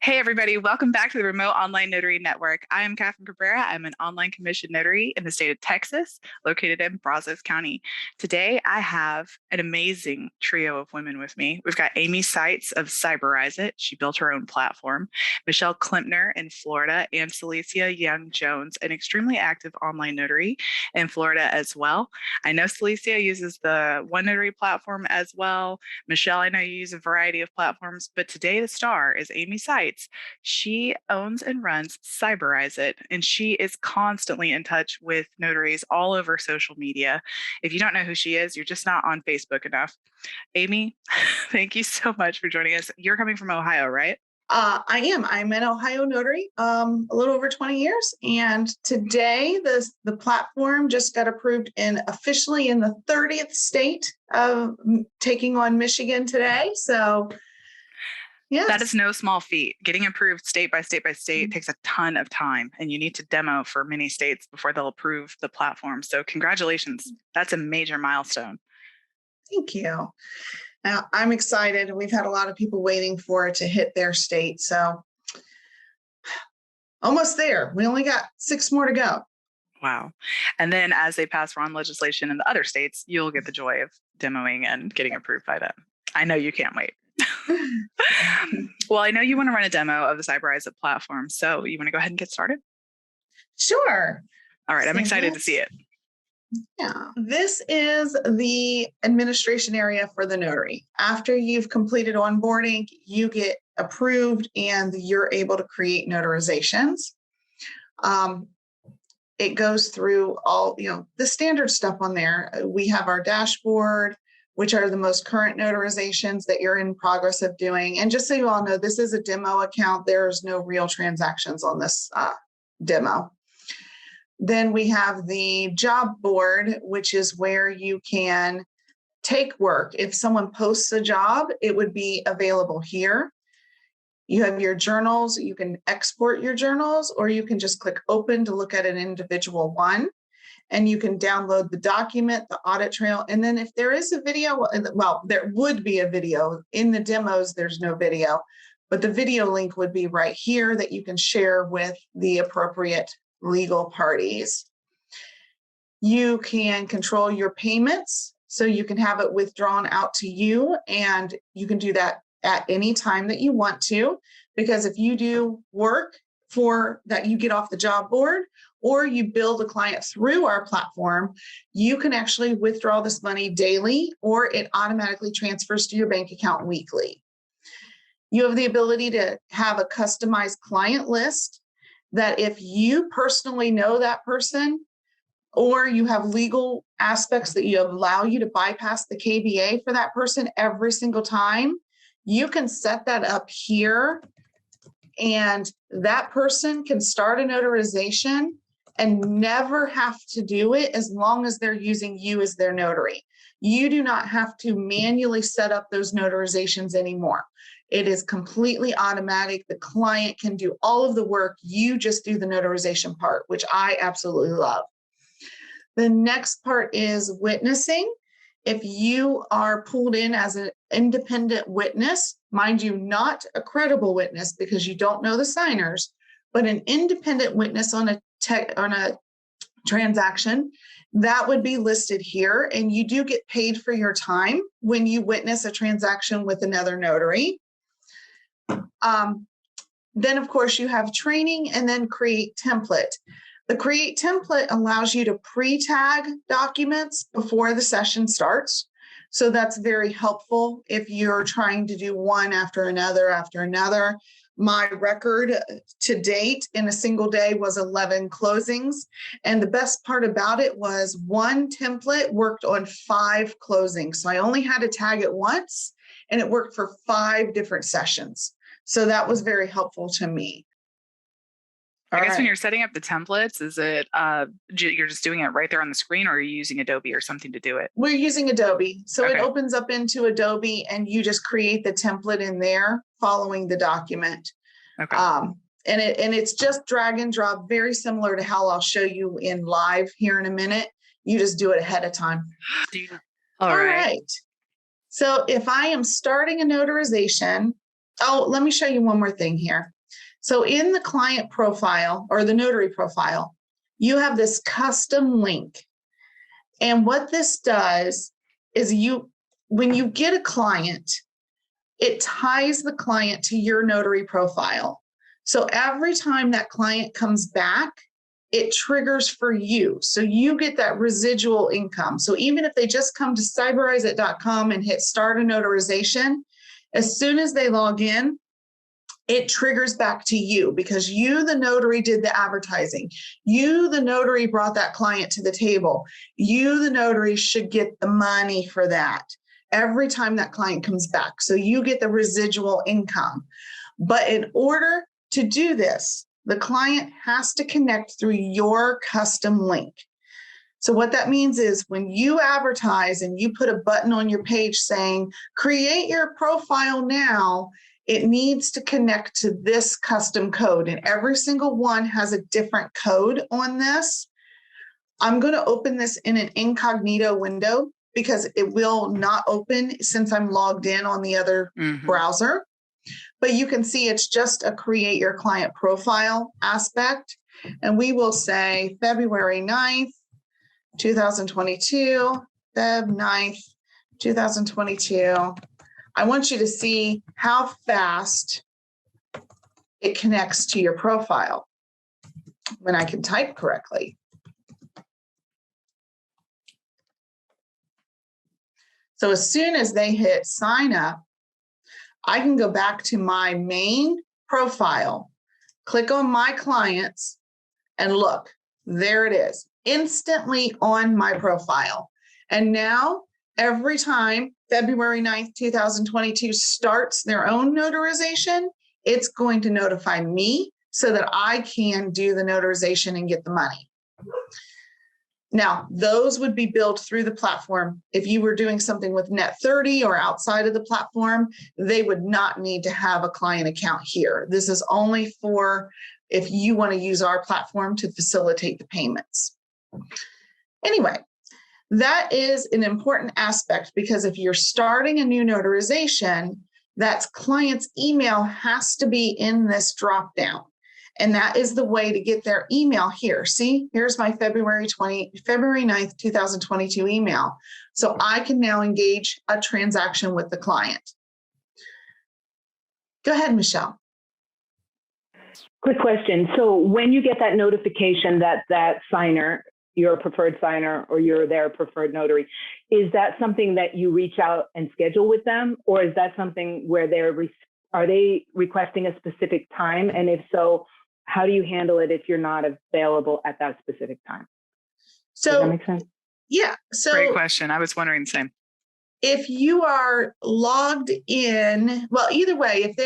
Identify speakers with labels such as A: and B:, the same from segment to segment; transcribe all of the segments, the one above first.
A: Hey, everybody. Welcome back to the Remote Online Notary Network. I am Katherine Cabrera. I'm an online commissioned notary in the state of Texas, located in Brazos County. Today, I have an amazing trio of women with me. We've got Amy Seitz of Cyberize It. She built her own platform. Michele Klempner in Florida, and Selecia Young-Jones, an extremely active online notary in Florida as well. I know Selecia uses the One Notary platform as well. Michele, I know you use a variety of platforms, but today the star is Amy Seitz. She owns and runs Cyberize It, and she is constantly in touch with notaries all over social media. If you don't know who she is, you're just not on Facebook enough. Amy, thank you so much for joining us. You're coming from Ohio, right?
B: I am. I'm an Ohio notary, a little over 20 years. And today, the platform just got approved officially in the 30th state of taking on Michigan today. So, yes.
A: That is no small feat. Getting approved state by state takes a ton of time, and you need to demo for many states before they'll approve the platform. So congratulations. That's a major milestone.
B: Thank you. Now, I'm excited. We've had a lot of people waiting for it to hit their state. So almost there. We only got 6 more to go.
A: Wow. And then as they pass RON legislation in the other states, you'll get the joy of demoing and getting approved by them. I know you can't wait. Well, I know you want to run a demo of the Cyberize It platform. So you want to go ahead and get started?
B: Sure.
A: All right. I'm excited to see it.
B: Yeah, this is the administration area for the notary. After you've completed onboarding, you get approved and you're able to create notarizations. It goes through all, the standard stuff on there. We have our dashboard, which are the most current notarizations that you're in progress of doing. And just so you all know, this is a demo account. There's no real transactions on this demo. Then we have the job board, which is where you can take work. If someone posts a job, it would be available here. You have your journals. You can export your journals, or you can just click open to look at an individual one. And you can download the document, the audit trail. And then if there is a video, well, there would be a video. In the demos, there's no video, but the video link would be right here that you can share with the appropriate legal parties. You can control your payments, so you can have it withdrawn out to you, and you can do that at any time that you want to, because if you do work for that you get off the job board, or you bill the client through our platform, you can actually withdraw this money daily, or it automatically transfers to your bank account weekly. You have the ability to have a customized client list that if you personally know that person, or you have legal aspects that you allow you to bypass the KBA for that person every single time, you can set that up here, and that person can start a notarization and never have to do it as long as they're using you as their notary. You do not have to manually set up those notarizations anymore. It is completely automatic. The client can do all of the work. You just do the notarization part, which I absolutely love. The next part is witnessing. If you are pulled in as an independent witness, mind you, not a credible witness because you don't know the signers, but an independent witness on a transaction, that would be listed here. And you do get paid for your time when you witness a transaction with another notary. Then, of course, you have training and then create template. The create template allows you to pre-tag documents before the session starts. So that's very helpful if you're trying to do one after another. My record to date in a single day was 11 closings. And the best part about it was one template worked on 5 closings. So I only had to tag it once, and it worked for 5 different sessions. So that was very helpful to me.
A: I guess when you're setting up the templates, is it you're just doing it right there on the screen, or are you using Adobe or something to do it?
B: We're using Adobe. So It opens up into Adobe, and you just create the template in there following the document.
A: Okay.
B: And it's just drag and drop, very similar to how I'll show you in live here in a minute. You just do it ahead of time.
A: All right.
B: So if I am starting a notarization, let me show you one more thing here. So in the client profile or the notary profile, you have this custom link. And what this does is when you get a client, it ties the client to your notary profile. So every time that client comes back, it triggers for you. So you get that residual income. So even if they just come to CyberizeIt.com and hit start a notarization, as soon as they log in, it triggers back to you because you, the notary, did the advertising. You, the notary, brought that client to the table. You, the notary, should get the money for that every time that client comes back. So you get the residual income. But in order to do this, the client has to connect through your custom link. So what that means is when you advertise and you put a button on your page saying, create your profile now, it needs to connect to this custom code. And every single one has a different code on this. I'm going to open this in an incognito window because it will not open since I'm logged in on the other browser. But you can see it's just a create your client profile aspect. And we will say February 9th, 2022, Feb 9th, 2022. I want you to see how fast it connects to your profile when I can type correctly. So as soon as they hit sign up, I can go back to my main profile, click on my clients, and look, there it is, instantly on my profile. And now every time February 9th, 2022 starts their own notarization, it's going to notify me so that I can do the notarization and get the money. Now, those would be billed through the platform. If you were doing something with Net30 or outside of the platform, they would not need to have a client account here. This is only for if you want to use our platform to facilitate the payments. Anyway, that is an important aspect because if you're starting a new notarization, that client's email has to be in this dropdown. And that is the way to get their email here. See, here's my February 9th, 2022 email. So I can now engage a transaction with the client. Go ahead, Michele.
C: Quick question. So when you get that notification that that signer, your preferred signer or you're their preferred notary, is that something that you reach out and schedule with them? Or is that something where are they requesting a specific time? And if so, how do you handle it if you're not available at that specific time?
B: So,
C: does that make sense?
B: Yeah. So
A: great question. I was wondering the same.
B: If you are logged in, well, either way, if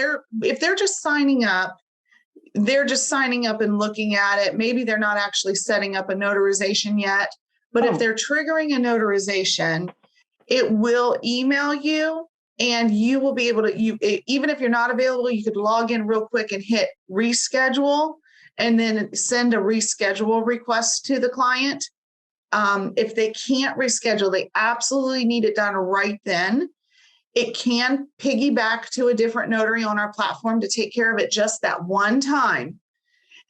B: they're just signing up, they're just signing up and looking at it. Maybe they're not actually setting up a notarization yet, but if they're triggering a notarization, it will email you and you will be able to, even if you're not available, you could log in real quick and hit reschedule and then send a reschedule request to the client. If they can't reschedule, they absolutely need it done right then. It can piggyback to a different notary on our platform to take care of it just that one time.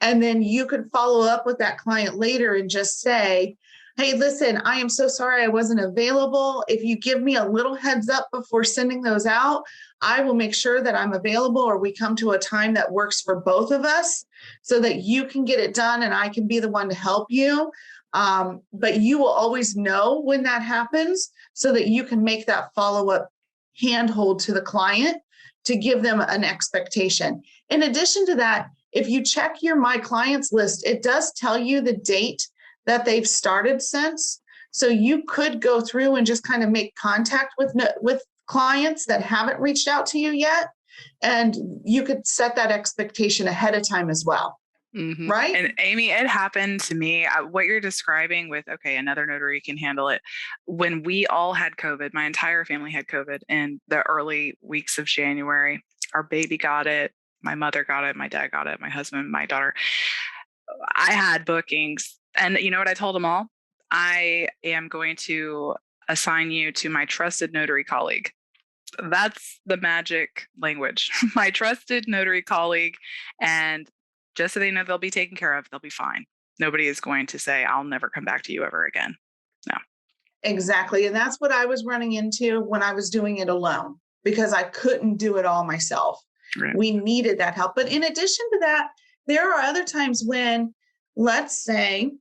B: And then you could follow up with that client later and just say, hey, listen, I am so sorry I wasn't available. If you give me a little heads up before sending those out, I will make sure that I'm available or we come to a time that works for both of us so that you can get it done and I can be the one to help you. But you will always know when that happens so that you can make that follow-up handhold to the client to give them an expectation. In addition to that, if you check your My Clients list, it does tell you the date that they've started since. So you could go through and just kind of make contact with clients that haven't reached out to you yet. And you could set that expectation ahead of time as well. Mm-hmm. Right?
A: And Amy, it happened to me. What you're describing with, okay, another notary can handle it. When we all had COVID, my entire family had COVID in the early weeks of January. Our baby got it. My mother got it. My dad got it. My husband, my daughter. I had bookings. And you know what I told them all? I am going to assign you to my trusted notary colleague. That's the magic language. My trusted notary colleague, and just so they know they'll be taken care of, they'll be fine. Nobody is going to say, I'll never come back to you ever again. No.
B: Exactly. And that's what I was running into when I was doing it alone, because I couldn't do it all myself.
A: Right.
B: We needed that help. But in addition to that, there are other times when, let's say,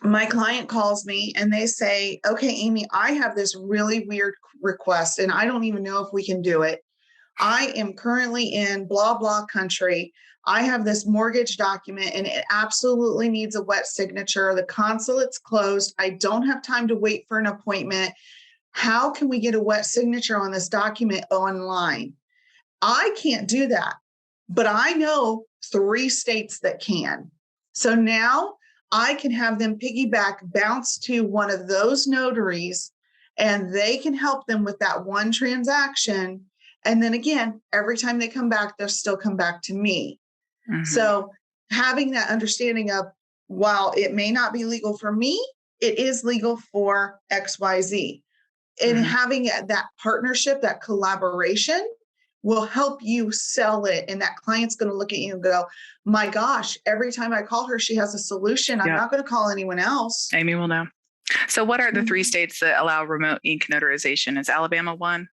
B: my client calls me and they say, okay, Amy, I have this really weird request and I don't even know if we can do it. I am currently in blah, blah country. I have this mortgage document and it absolutely needs a wet signature. The consulate's closed. I don't have time to wait for an appointment. How can we get a wet signature on this document online? I can't do that, but I know 3 states that can. So now I can have them piggyback, bounce to one of those notaries, and they can help them with that one transaction. And then again, every time they come back, they'll still come back to me. Mm-hmm. So having that understanding of, while it may not be legal for me, it is legal for XYZ. And mm-hmm. having that partnership, that collaboration will help you sell it. And that client's going to look at you and go, my gosh, every time I call her, she has a solution. I'm not going to call anyone else.
A: Amy will know. So what are the 3 states that allow remote ink notarization? Is Alabama one?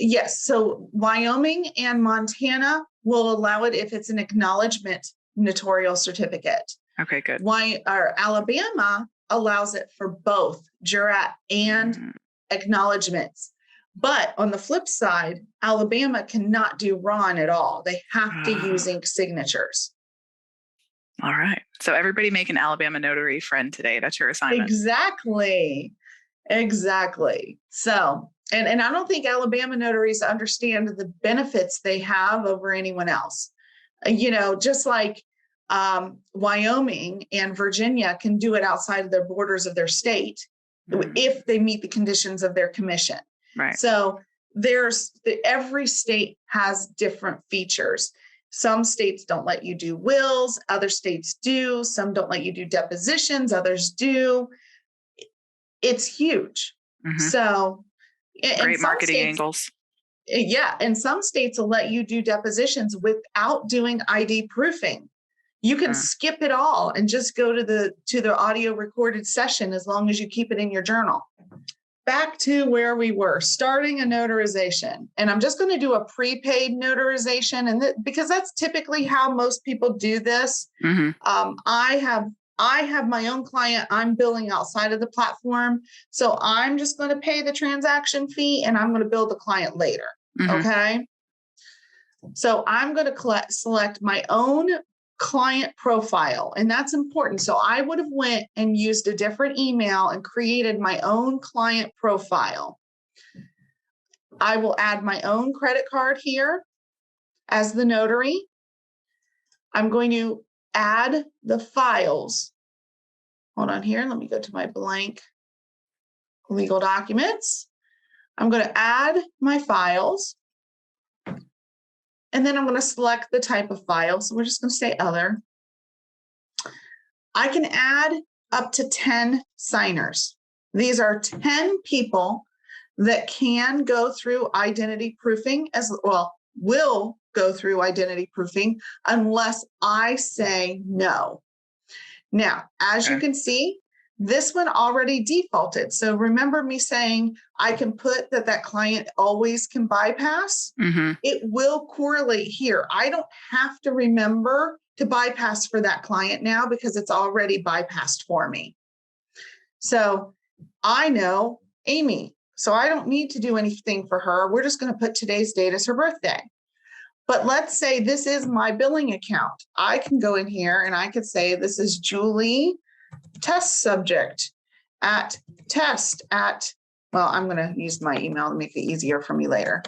B: Yes. So Wyoming and Montana will allow it if it's an acknowledgement notarial certificate.
A: Okay, good.
B: Alabama allows it for both jurat and acknowledgements. But on the flip side, Alabama cannot do RON at all. They have to use ink signatures.
A: All right. So everybody make an Alabama notary friend today. That's your assignment.
B: Exactly. So, and I don't think Alabama notaries understand the benefits they have over anyone else. Just like Wyoming and Virginia can do it outside of their borders of their state if they meet the conditions of their commission.
A: Right.
B: So every state has different features. Some states don't let you do wills, other states do. Some don't let you do depositions, others do. It's huge. Mm-hmm. So
A: great marketing angles.
B: Yeah. And some states will let you do depositions without doing ID proofing. You can skip it all and just go to the audio recorded session as long as you keep it in your journal. Back to where we were, starting a notarization. And I'm just going to do a prepaid notarization, and because that's typically how most people do this. Mm-hmm. I have my own client I'm billing outside of the platform. So I'm just going to pay the transaction fee and I'm going to bill the client later. Mm-hmm. Okay. So I'm going to select my own client profile, and that's important. So I would have went and used a different email and created my own client profile. I will add my own credit card here as the notary. I'm going to add the files. Hold on here. Let me go to my blank legal documents. I'm going to add my files. And then I'm going to select the type of file. So we're just going to say other. I can add up to 10 signers. These are 10 people that can go through identity proofing will go through identity proofing unless I say no. Now, as you can see, this one already defaulted. So remember me saying I can put that client always can bypass. Mm-hmm. It will correlate here. I don't have to remember to bypass for that client now because it's already bypassed for me. So I know Amy, so I don't need to do anything for her. We're just going to put today's date as her birthday. But let's say this is my billing account. I can go in here and I could say this is Julie test subject at test at, I'm going to use my email to make it easier for me later.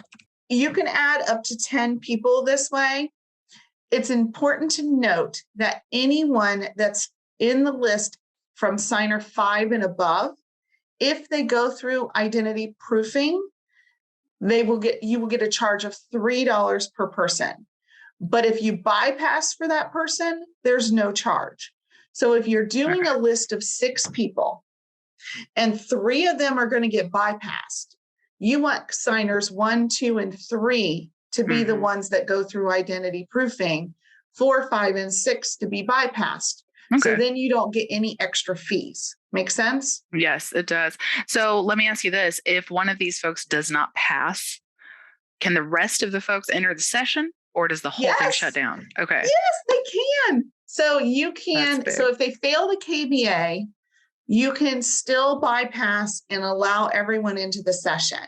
B: You can add up to 10 people this way. It's important to note that anyone that's in the list from signer 5 and above, if they go through identity proofing, you will get a charge of $3 per person. But if you bypass for that person, there's no charge. So if you're doing a list of 6 people and 3 of them are going to get bypassed, You want signers 1, 2, and 3 to be the ones that go through identity proofing, 4, 5, and 6 to be bypassed.
A: Okay.
B: So then you don't get any extra fees. Make sense?
A: Yes, it does. So let me ask you this. If one of these folks does not pass, can the rest of the folks enter the session, or does the whole thing shut down? Okay.
B: Yes, they can. So you can, so if they fail the KBA, you can still bypass and allow everyone into the session.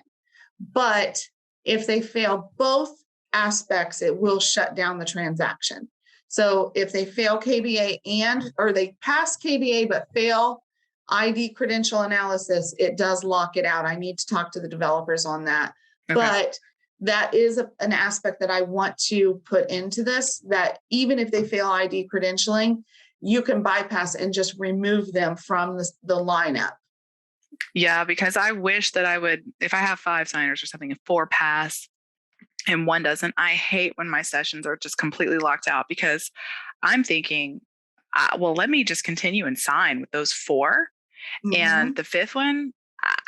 B: But if they fail both aspects, it will shut down the transaction. So if they fail KBA or they pass KBA but fail ID credential analysis, it does lock it out. I need to talk to the developers on that. Okay. But that is an aspect that I want to put into this, that even if they fail ID credentialing, you can bypass and just remove them from the lineup.
A: Yeah, because I wish that I would, if I have 5 signers or something, if 4 pass and 1 doesn't, I hate when my sessions are just completely locked out, because I'm thinking, well, let me just continue and sign with those 4. And the 5th one,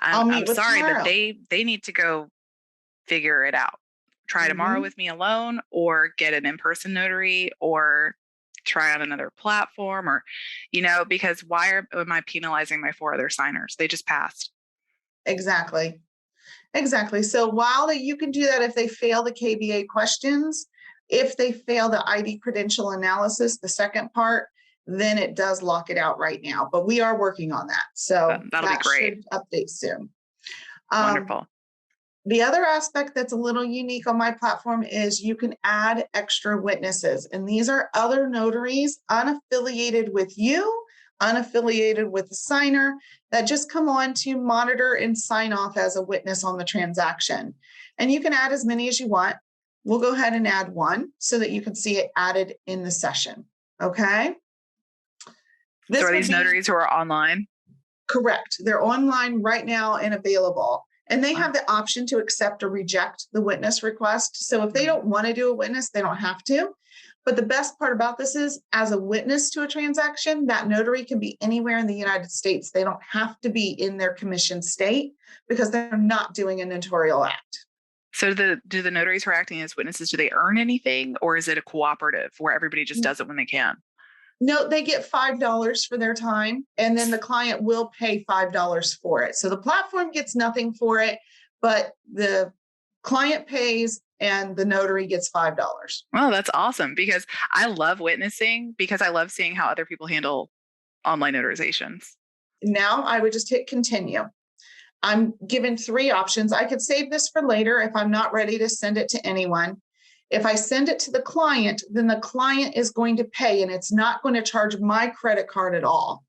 A: I'm sorry, but they need to go figure it out. Try tomorrow with me alone, or get an in-person notary, or try on another platform, or, because why am I penalizing my 4 other signers? They just passed.
B: Exactly. So while you can do that if they fail the KBA questions, if they fail the ID credential analysis, the second part, then it does lock it out right now. But we are working on that. So
A: that'll be great.
B: Should update soon.
A: Wonderful.
B: The other aspect that's a little unique on my platform is you can add extra witnesses. And these are other notaries unaffiliated with you, unaffiliated with the signer, that just come on to monitor and sign off as a witness on the transaction. And you can add as many as you want. We'll go ahead and add 1 so that you can see it added in the session. Okay.
A: So are these notaries who are online?
B: Correct. They're online right now and available. And they have the option to accept or reject the witness request. So if they don't want to do a witness, they don't have to. But the best part about this is, as a witness to a transaction, that notary can be anywhere in the United States. They don't have to be in their commission state, because they're not doing a notarial act.
A: So do the notaries who are acting as witnesses, do they earn anything, or is it a cooperative where everybody just does it when they can?
B: No, they get $5 for their time, and then the client will pay $5 for it. So the platform gets nothing for it, but the client pays and the notary gets $5.
A: Oh, that's awesome, because I love witnessing, because I love seeing how other people handle online notarizations.
B: Now I would just hit continue. I'm given 3 options. I could save this for later if I'm not ready to send it to anyone. If I send it to the client, then the client is going to pay, and it's not going to charge my credit card at all.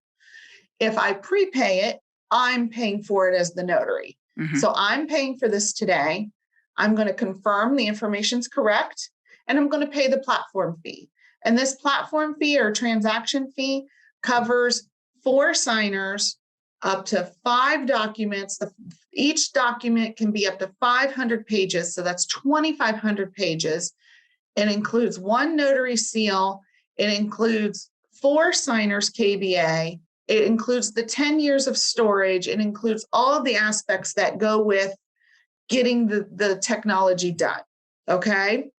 B: If I prepay it, I'm paying for it as the notary. So I'm paying for this today. I'm going to confirm the information's correct, and I'm going to pay the platform fee. And this platform fee or transaction fee covers 4 signers, up to 5 documents. Each document can be up to 500 pages. So that's 2,500 pages. It includes 1 notary seal. It includes 4 signers KBA. It includes the 10 years of storage. It includes all of the aspects that go with getting the technology done. Okay.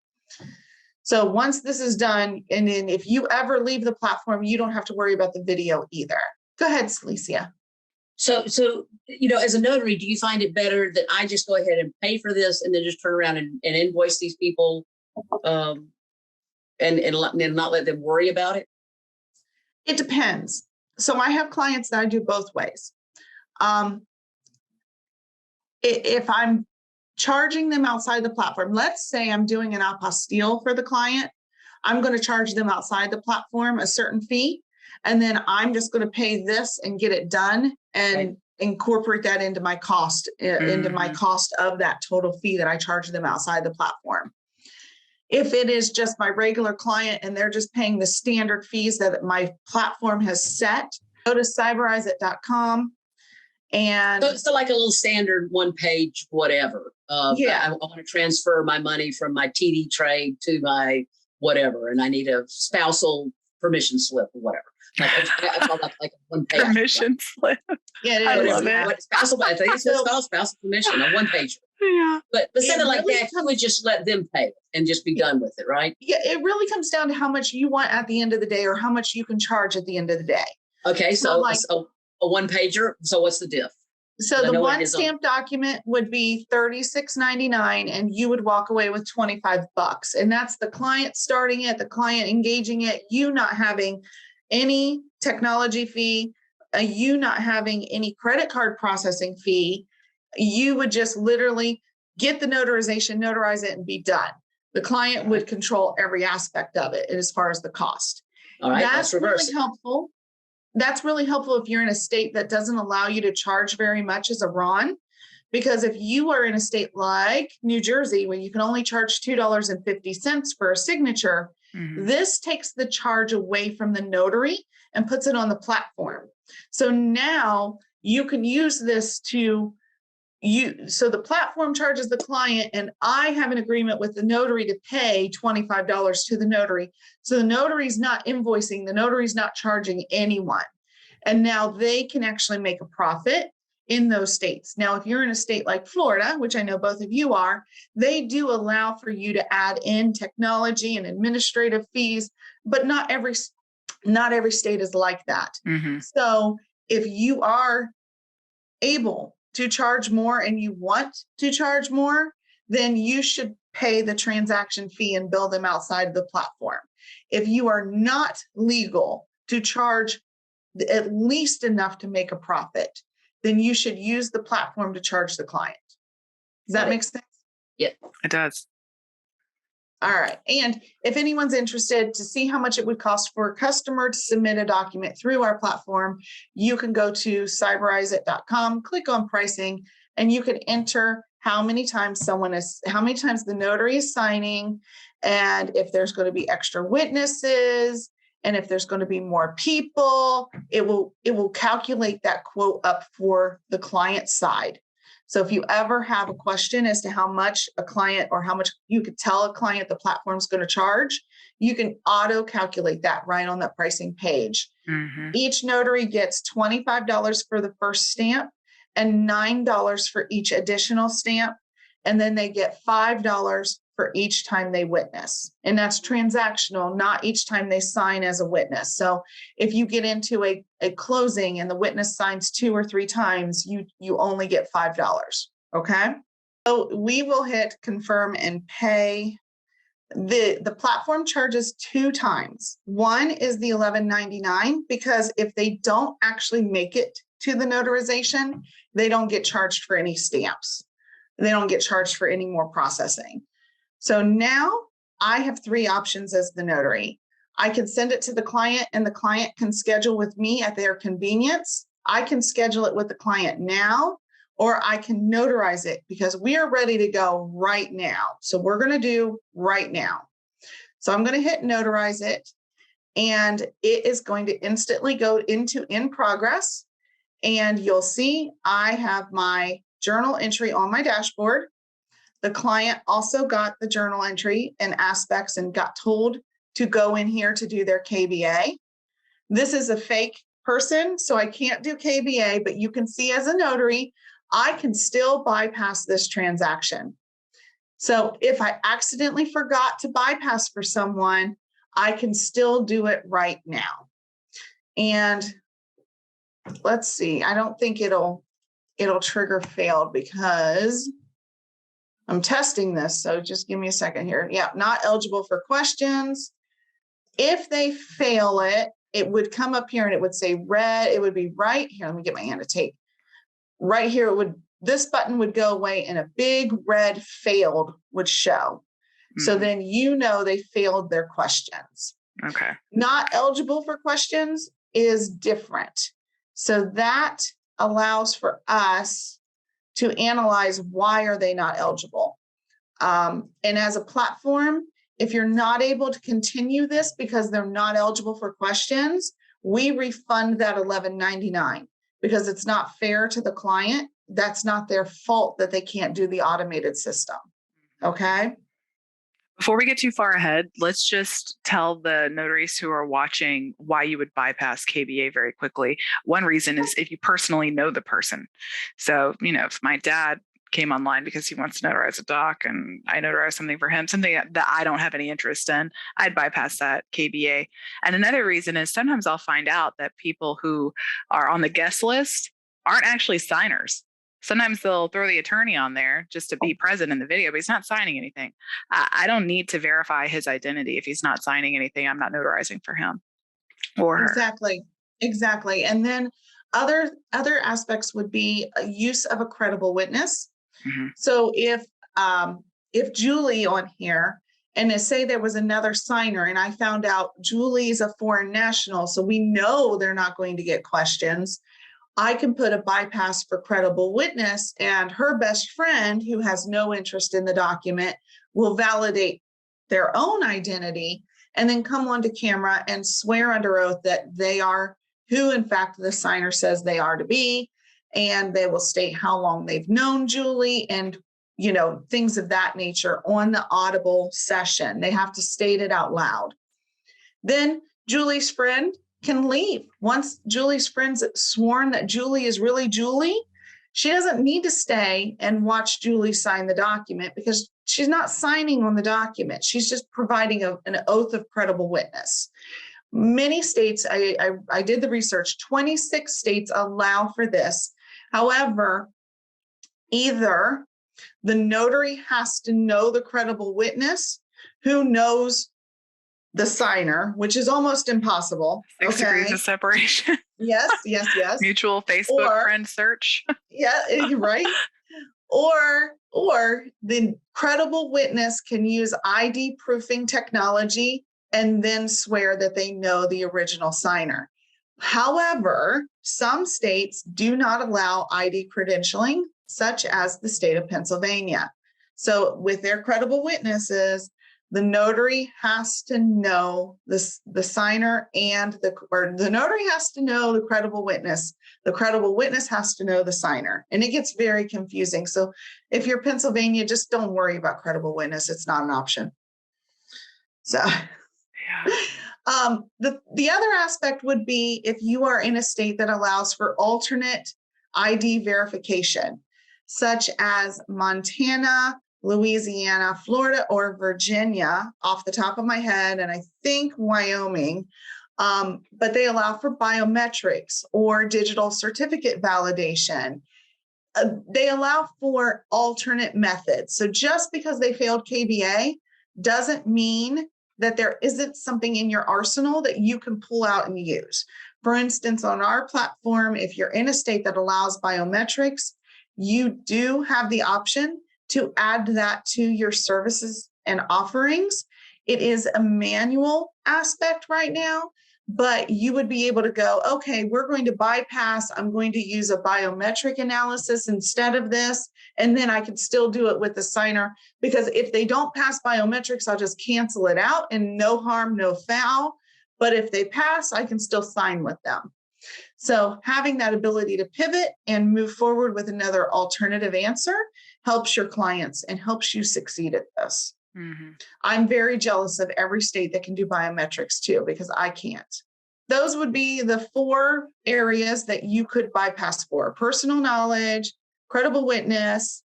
B: So once this is done, and then if you ever leave the platform, you don't have to worry about the video either. Go ahead, Selecia.
D: So, as a notary, do you find it better that I just go ahead and pay for this and then just turn around and invoice these people and not let them worry about it?
B: It depends. So I have clients that I do both ways. If I'm charging them outside the platform, let's say I'm doing an apostille for the client, I'm going to charge them outside the platform a certain fee. And then I'm just going to pay this and get it done and incorporate that into my cost, into my cost of that total fee that I charge them outside the platform. If it is just my regular client and they're just paying the standard fees that my platform has set, go to CyberizeIt.com. And
D: so like a little standard 1-page, whatever. I want to transfer my money from my TD trade to my whatever, and I need a spousal permission slip or whatever. Like I call that like a one page.
A: Permission slip.
B: Yeah,
A: I
B: it is.
A: love it.
D: What spousal, I think it's called spousal permission, a one pager.
A: Yeah.
D: But something like
B: really
D: that, you would just let them pay it and just be done with it, right?
B: Yeah, it really comes down to how much you want at the end of the day or how much you can charge at the end of the day.
D: Okay,
B: So like,
D: a one pager. So what's the diff?
B: So the one stamp document would be $36.99 and you would walk away with $25. And that's the client starting it, the client engaging it, you not having any technology fee, you not having any credit card processing fee. You would just literally get the notarization, notarize it, and be done. The client would control every aspect of it as far as the cost.
D: All right,
B: that's really helpful. That's really helpful if you're in a state that doesn't allow you to charge very much as a RON, because if you are in a state like New Jersey, where you can only charge $2.50 for a signature, this takes the charge away from the notary and puts it on the platform. So now you can use this so the platform charges the client and I have an agreement with the notary to pay $25 to the notary. So the notary's not invoicing, the notary's not charging anyone. And now they can actually make a profit in those states. Now, if you're in a state like Florida, which I know both of you are, they do allow for you to add in technology and administrative fees, but not every state is like that. So if you are able to charge more and you want to charge more, then you should pay the transaction fee and bill them outside of the platform. If you are not legal to charge at least enough to make a profit, then you should use the platform to charge the client. Does that make sense?
D: Yeah,
A: it does.
B: All right. And if anyone's interested to see how much it would cost for a customer to submit a document through our platform, you can go to CyberizeIt.com, click on pricing, and you can enter how many times the notary is signing, and if there's going to be extra witnesses, and if there's going to be more people, it will calculate that quote up for the client side. So if you ever have a question as to how much a client or how much you could tell a client the platform's going to charge, you can auto calculate that right on that pricing page. Each notary gets $25 for the first stamp and $9 for each additional stamp. And then they get $5 for each time they witness. And that's transactional, not each time they sign as a witness. So if you get into a closing and the witness signs 2 or 3 times, you only get $5. Okay. So we will hit confirm and pay. The platform charges 2 times. One is the $11.99 because if they don't actually make it to the notarization, they don't get charged for any stamps. They don't get charged for any more processing. So now I have 3 options as the notary. I can send it to the client and the client can schedule with me at their convenience. I can schedule it with the client now, or I can notarize it because we are ready to go right now. So we're going to do right now. So I'm going to hit notarize it and it is going to instantly go into in progress. And you'll see I have my journal entry on my dashboard. The client also got the journal entry and aspects and got told to go in here to do their KBA. This is a fake person, so I can't do KBA, but you can see as a notary, I can still bypass this transaction. So if I accidentally forgot to bypass for someone, I can still do it right now. And let's see, I don't think it'll trigger failed because I'm testing this. So just give me a second here. Yeah, not eligible for questions. If they fail it, it would come up here and it would say red. It would be right here. Let me get my annotate. Right here, this button would go away and a big red failed would show. So then you know they failed their questions.
A: Okay.
B: Not eligible for questions is different. So that allows for us to analyze why are they not eligible. And as a platform, if you're not able to continue this because they're not eligible for questions, we refund that $11.99 because it's not fair to the client. That's not their fault that they can't do the automated system. Okay.
A: Before we get too far ahead, let's just tell the notaries who are watching why you would bypass KBA very quickly. One reason is if you personally know the person. So, if my dad came online because he wants to notarize a doc and I notarize something for him, something that I don't have any interest in, I'd bypass that KBA. And another reason is sometimes I'll find out that people who are on the guest list aren't actually signers. Sometimes they'll throw the attorney on there just to be present in the video, but he's not signing anything. I don't need to verify his identity. If he's not signing anything, I'm not notarizing for him or her.
B: Exactly. And then other aspects would be a use of a credible witness. Mm-hmm. So if Julie on here, and say there was another signer and I found out Julie's a foreign national, so we know they're not going to get questions, I can put a bypass for credible witness, and her best friend who has no interest in the document will validate their own identity and then come onto camera and swear under oath that they are who in fact the signer says they are to be. And they will state how long they've known Julie and, things of that nature on the audible session. They have to state it out loud. Then Julie's friend can leave. Once Julie's friend's sworn that Julie is really Julie, she doesn't need to stay and watch Julie sign the document because she's not signing on the document. She's just providing an oath of credible witness. Many states, I did the research, 26 states allow for this. However, either the notary has to know the credible witness who knows the signer, which is almost impossible.
A: 6 degrees of separation.
B: Yes.
A: Mutual Facebook friend search.
B: Yeah, right. Or the credible witness can use ID proofing technology and then swear that they know the original signer. However, some states do not allow ID credentialing, such as the state of Pennsylvania. So with their credible witnesses, the notary has to know the signer or the notary has to know the credible witness. The credible witness has to know the signer. And it gets very confusing. So if you're Pennsylvania, just don't worry about credible witness. It's not an option. So the other aspect would be if you are in a state that allows for alternate ID verification, such as Montana, Louisiana, Florida, or Virginia, off the top of my head, and I think Wyoming, but they allow for biometrics or digital certificate validation. They allow for alternate methods. So just because they failed KBA doesn't mean that there isn't something in your arsenal that you can pull out and use. For instance, on our platform, if you're in a state that allows biometrics, you do have the option to add that to your services and offerings. It is a manual aspect right now, but you would be able to go, okay, we're going to bypass, I'm going to use a biometric analysis instead of this, and then I can still do it with the signer, because if they don't pass biometrics, I'll just cancel it out and no harm, no foul. But if they pass, I can still sign with them. So having that ability to pivot and move forward with another alternative answer helps your clients and helps you succeed at this. Mm-hmm. I'm very jealous of every state that can do biometrics too, because I can't. Those would be the 4 areas that you could bypass for: personal knowledge, credible witness,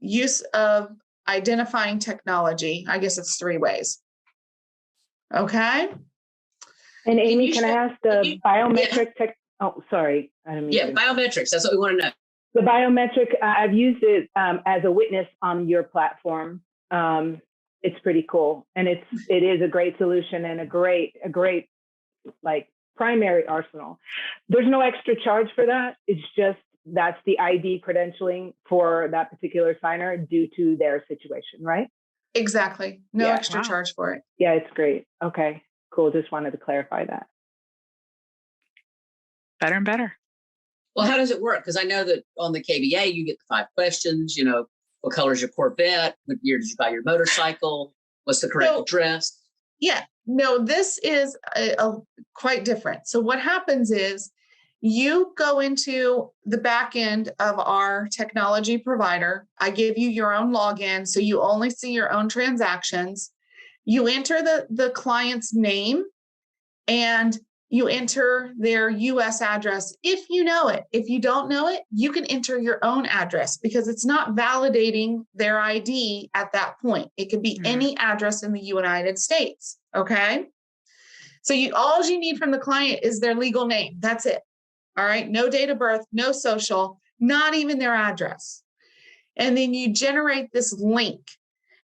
B: use of identifying technology. I guess it's 3 ways. Okay.
C: And Amy, can I ask the biometric tech? Oh, sorry. I didn't mean
D: biometrics. That's what we want to know.
C: The biometric, I've used it as a witness on your platform. It's pretty cool. And it is a great solution and a great like primary arsenal. There's no extra charge for that. It's just, that's the ID credentialing for that particular signer due to their situation, right?
B: Exactly. No extra charge for it.
C: Yeah, it's great. Okay, cool. Just wanted to clarify that.
A: Better and better.
D: Well, how does it work? Because I know that on the KBA, you get the 5 questions, what color is your Corvette? What year did you buy your motorcycle? What's the correct address? Yeah.
B: No, this is quite different. So what happens is you go into the back end of our technology provider. I give you your own login, so you only see your own transactions. You enter the client's name and you enter their US address if you know it. If you don't know it, you can enter your own address because it's not validating their ID at that point. It could be any address in the United States, okay? So all you need from the client is their legal name. That's it. All right, no date of birth, no social, not even their address. And then you generate this link,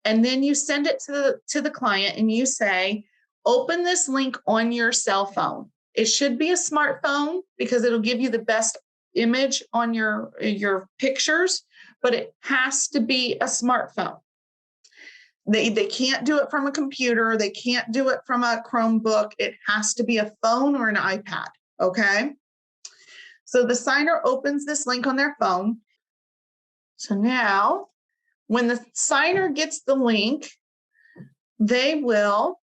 B: and then you send it to the client, and you say, open this link on your cell phone. It should be a smartphone because it'll give you the best image on your pictures, but it has to be a smartphone. They can't do it from a computer. They can't do it from a Chromebook. It has to be a phone or an iPad, okay? So the signer opens this link on their phone. So now, when the signer gets the link, they will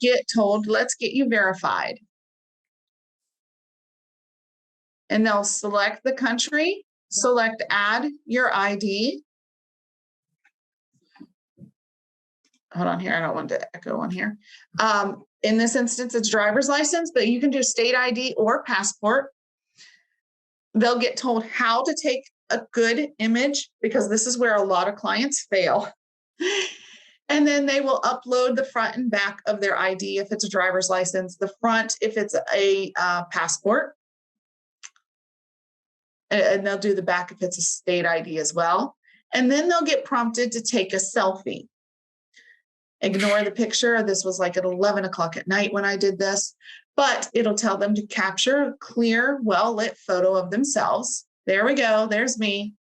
B: get told, let's get you verified. And they'll select the country, select add your ID. Hold on here, I don't want to echo on here. In this instance, it's driver's license, but you can do state ID or passport. They'll get told how to take a good image because this is where a lot of clients fail. And then they will upload the front and back of their ID if it's a driver's license, the front if it's a passport. And they'll do the back if it's a state ID as well. And then they'll get prompted to take a selfie. Ignore the picture. This was like at 11 o'clock at night when I did this, but it'll tell them to capture a clear, well-lit photo of themselves. There we go. There's me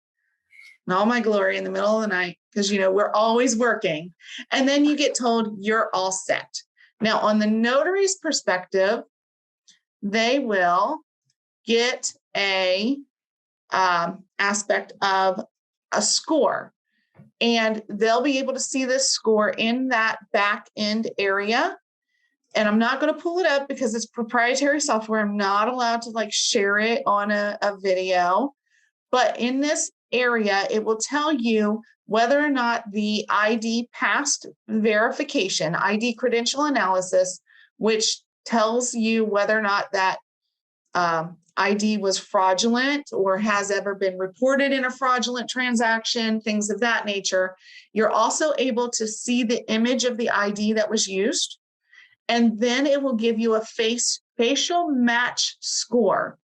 B: in all my glory in the middle of the night because, you know, we're always working. And then you get told you're all set. Now, on the notary's perspective, they will get a aspect of a score. And they'll be able to see this score in that back end area. And I'm not going to pull it up because it's proprietary software. I'm not allowed to like share it on a video. But in this area, it will tell you whether or not the ID passed verification, ID credential analysis, which tells you whether or not that ID was fraudulent or has ever been reported in a fraudulent transaction, things of that nature. You're also able to see the image of the ID that was used, and then it will give you a facial match score.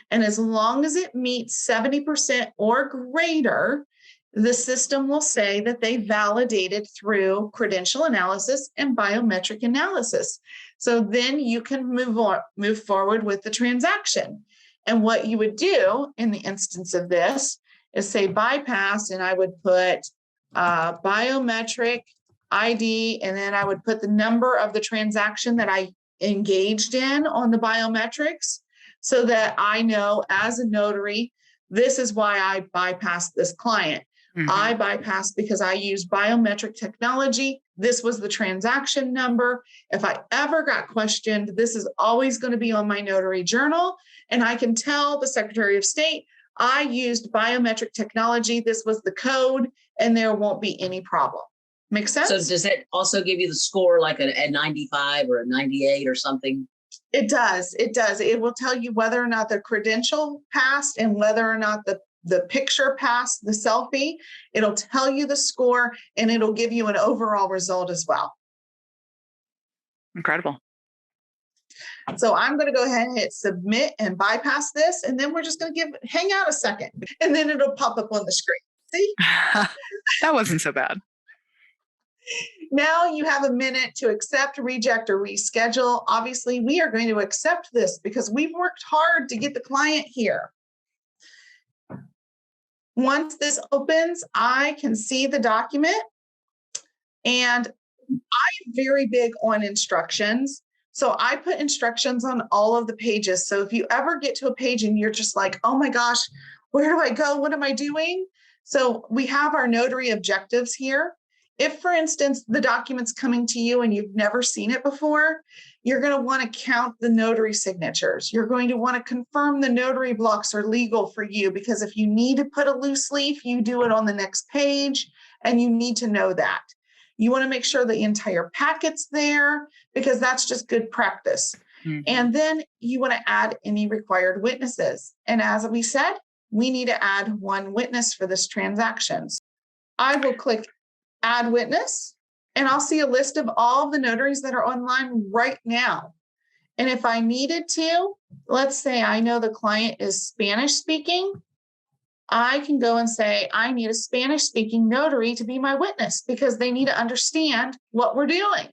B: And as long as it meets 70% or greater, the system will say that they validated through credential analysis and biometric analysis. So then you can move forward with the transaction. And what you would do in the instance of this is say bypass, and I would put biometric ID, and then I would put the number of the transaction that I engaged in on the biometrics so that I know as a notary, this is why I bypassed this client. I bypassed because I used biometric technology. This was the transaction number. If I ever got questioned, this is always going to be on my notary journal. And I can tell the Secretary of State, I used biometric technology. This was the code, and there won't be any problem. Make sense?
D: So does that also give you the score like a 95 or a 98 or something?
B: It does. It does. It will tell you whether or not the credential passed and whether or not the picture passed the selfie. It'll tell you the score, and it'll give you an overall result as well.
A: Incredible.
B: So I'm going to go ahead and hit submit and bypass this. And then we're just going to hang out a second, and then it'll pop up on the screen. See?
A: That wasn't so bad.
B: Now you have a minute to accept, reject, or reschedule. Obviously, we are going to accept this because we've worked hard to get the client here. Once this opens, I can see the document, and I'm very big on instructions. So I put instructions on all of the pages. So if you ever get to a page and you're just like, oh my gosh, where do I go? What am I doing? So we have our notary objectives here. if, for instance, the document's coming to you and you've never seen it before, you're going to want to count the notary signatures. You're going to want to confirm the notary blocks are legal for you, because if you need to put a loose leaf, you do it on the next page, and you need to know that. You want to make sure the entire packet's there, because that's just good practice. Mm-hmm. And then you want to add any required witnesses. And as we said, we need to add one witness for this transaction. I will click Add Witness, and I'll see a list of all of the notaries that are online right now. And if I needed to, let's say I know the client is Spanish speaking, I can go and say, I need a Spanish speaking notary to be my witness, because they need to understand what we're doing.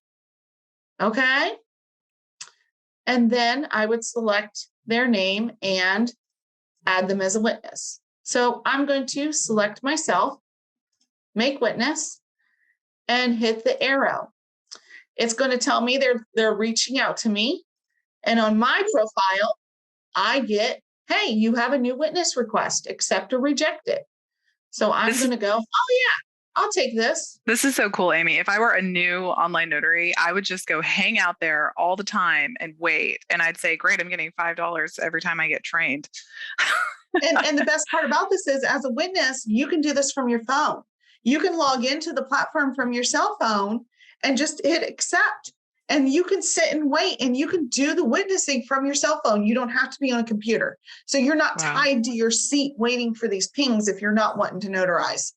B: Okay. And then I would select their name and add them as a witness. So I'm going to select myself, make witness, and hit the arrow. It's going to tell me they're reaching out to me. And on my profile, I get, hey, you have a new witness request, accept or reject it. So I'm going to go, oh yeah, I'll take this.
A: This is so cool, Amy. If I were a new online notary, I would just go hang out there all the time and wait. And I'd say, great, I'm getting $5 every time I get trained.
B: and the best part about this is, as a witness, you can do this from your phone. You can log into the platform from your cell phone and just hit accept. And you can sit and wait, and you can do the witnessing from your cell phone. You don't have to be on a computer. So you're not tied to your seat waiting for these pings if you're not wanting to notarize.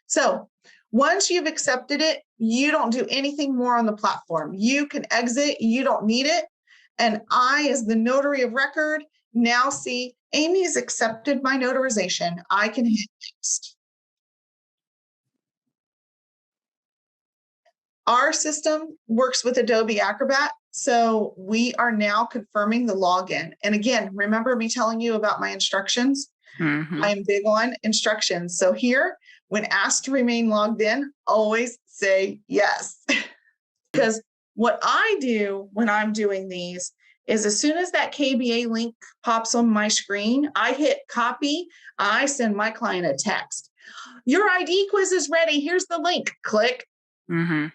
B: So once you've accepted it, you don't do anything more on the platform. You can exit. You don't need it. And I, as the notary of record, now see Amy's accepted my notarization. I can hit next. Our system works with Adobe Acrobat, so we are now confirming the login. And again, remember me telling you about my instructions? Mm-hmm. I'm big on instructions. So here, when asked to remain logged in, always say yes. Because what I do when I'm doing these is, as soon as that KBA link pops on my screen, I hit copy. I send my client a text. Your ID quiz is ready. Here's the link. Click. Mm-hmm.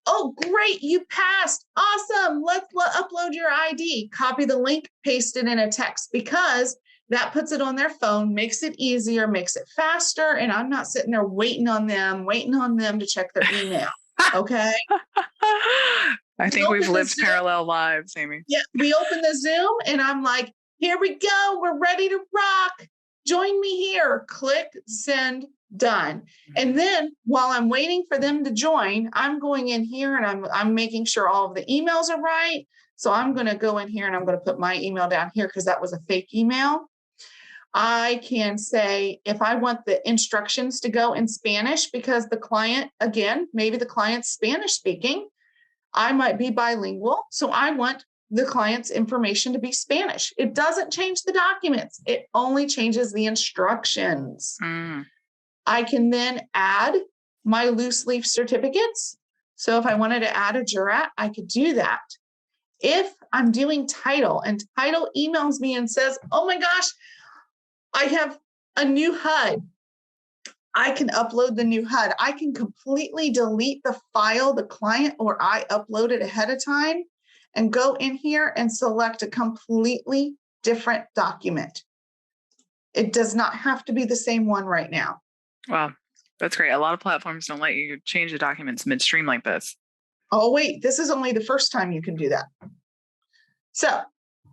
B: Oh, great, you passed. Awesome. Let's upload your ID. Copy the link, paste it in a text, because that puts it on their phone, makes it easier, makes it faster. And I'm not sitting there waiting on them to check their email. Okay.
A: I think we've lived parallel lives, Amy.
B: Yeah. We open the Zoom and I'm like, here we go. We're ready to rock. Join me here. Click send. Done. And then while I'm waiting for them to join, I'm going in here and I'm making sure all of the emails are right. So I'm going to go in here and I'm going to put my email down here, because that was a fake email. I can say if I want the instructions to go in Spanish, because the client, again, maybe the client's Spanish speaking, I might be bilingual. So I want the client's information to be Spanish. It doesn't change the documents. It only changes the instructions. I can then add my loose leaf certificates. So if I wanted to add a jurat, I could do that. If I'm doing title and title emails me and says, oh my gosh, I have a new HUD, I can upload the new HUD. I can completely delete the file the client or I uploaded ahead of time and go in here and select a completely different document. It does not have to be the same one right now.
A: Wow, that's great. A lot of platforms don't let you change the documents midstream like this.
B: Oh, wait, this is only the first time you can do that. So